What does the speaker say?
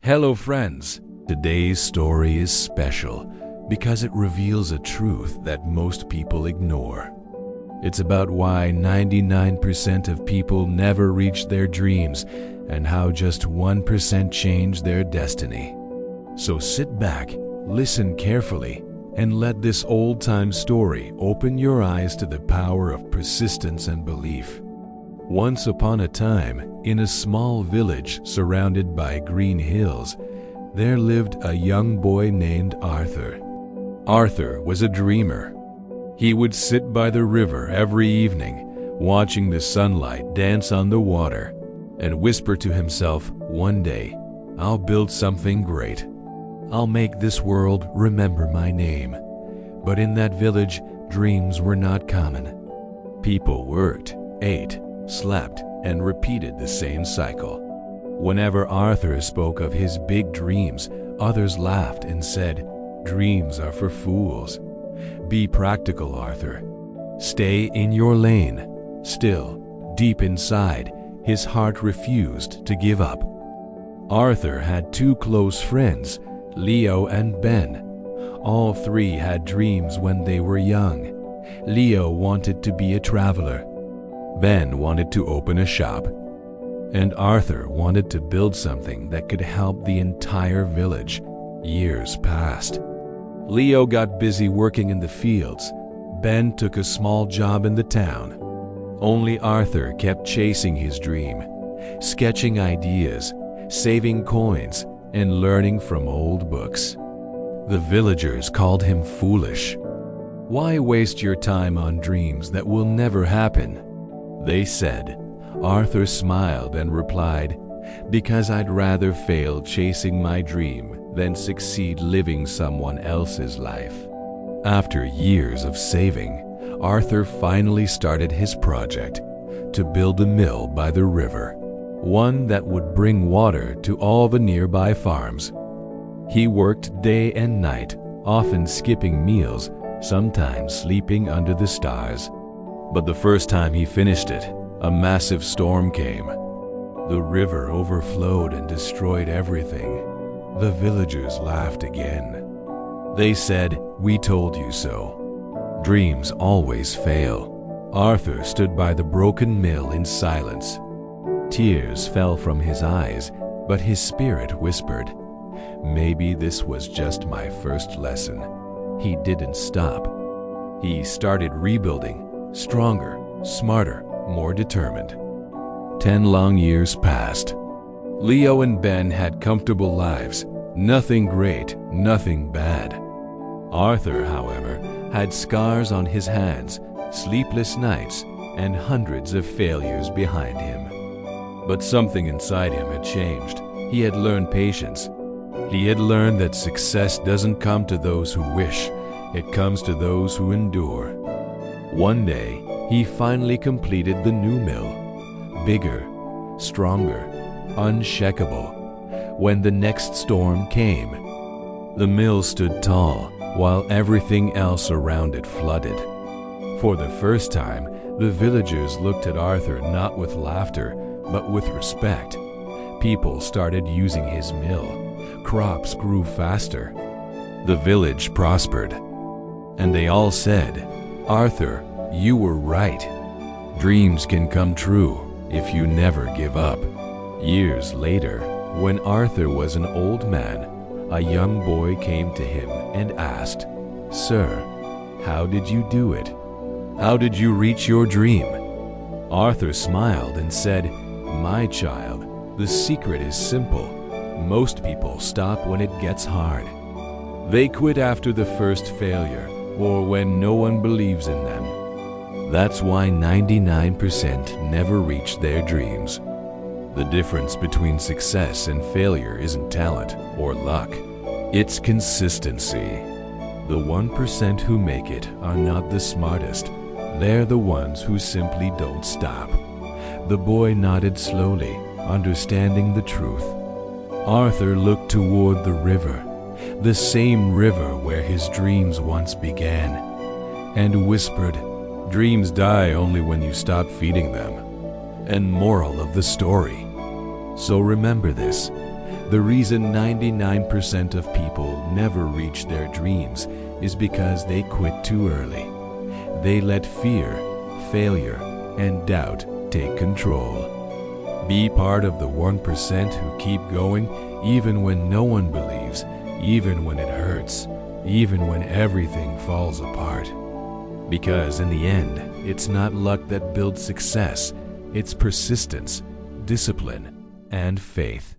Hello friends, today's story is special because it reveals a truth that most people ignore. It's about why 99% of people never reach their dreams and how just 1% change their destiny. So sit back, listen carefully, and let this old-time story open your eyes to the power of persistence and belief. Once upon a time, in a small village surrounded by green hills, there lived a young boy named Arthur. Arthur was a dreamer. He would sit by the river every evening, watching the sunlight dance on the water, and whisper to himself, "One day, I'll build something great. I'll make this world remember my name." But in that village, dreams were not common. People worked, ate, slept, and repeated the same cycle. Whenever Arthur spoke of his big dreams, others laughed and said, "Dreams are for fools. Be practical, Arthur. Stay in your lane." Still, deep inside, his heart refused to give up. Arthur had two close friends, Leo and Ben. All three had dreams when they were young. Leo wanted to be a traveler. Ben wanted to open a shop, and Arthur wanted to build something that could help the entire village. Years passed. Leo got busy working in the fields. Ben took a small job in the town. Only Arthur kept chasing his dream, sketching ideas, saving coins, and learning from old books. The villagers called him foolish. "Why waste your time on dreams that will never happen?" they said. Arthur smiled and replied, "Because I'd rather fail chasing my dream than succeed living someone else's life." After years of saving, Arthur finally started his project to build a mill by the river, one that would bring water to all the nearby farms. He worked day and night, often skipping meals, sometimes sleeping under the stars. But the first time he finished it, a massive storm came. The river overflowed and destroyed everything. The villagers laughed again. They said, "We told you so. Dreams always fail." Arthur stood by the broken mill in silence. Tears fell from his eyes, but his spirit whispered, "Maybe this was just my first lesson." He didn't stop. He started rebuilding, stronger, smarter, more determined. 10 long years passed. Leo and Ben had comfortable lives. Nothing great, nothing bad. Arthur, however, had scars on his hands, sleepless nights, and hundreds of failures behind him. But something inside him had changed. He had learned patience. He had learned that success doesn't come to those who wish. It comes to those who endure. One day, he finally completed the new mill. Bigger, stronger, unshakable. When the next storm came, the mill stood tall while everything else around it flooded. For the first time, the villagers looked at Arthur not with laughter, but with respect. People started using his mill. Crops grew faster. The village prospered. And they all said, "Arthur, you were right. Dreams can come true if you never give up." Years later, when Arthur was an old man, a young boy came to him and asked, "Sir, how did you do it? How did you reach your dream?" Arthur smiled and said, "My child, the secret is simple. Most people stop when it gets hard. They quit after the first failure or when no one believes in them. That's why 99% never reach their dreams. The difference between success and failure isn't talent or luck. It's consistency. The 1% who make it are not the smartest. They're the ones who simply don't stop." The boy nodded slowly, understanding the truth. Arthur looked toward the river, the same river where his dreams once began, and whispered, "Dreams die only when you stop feeding them." And moral of the story: so remember this, The reason 99% of people never reach their dreams is because they quit too early. They let fear, failure, and doubt take control. Be part of the 1% who keep going even when no one believes, even when it hurts, even when everything falls apart. Because in the end, it's not luck that builds success, it's persistence, discipline, and faith.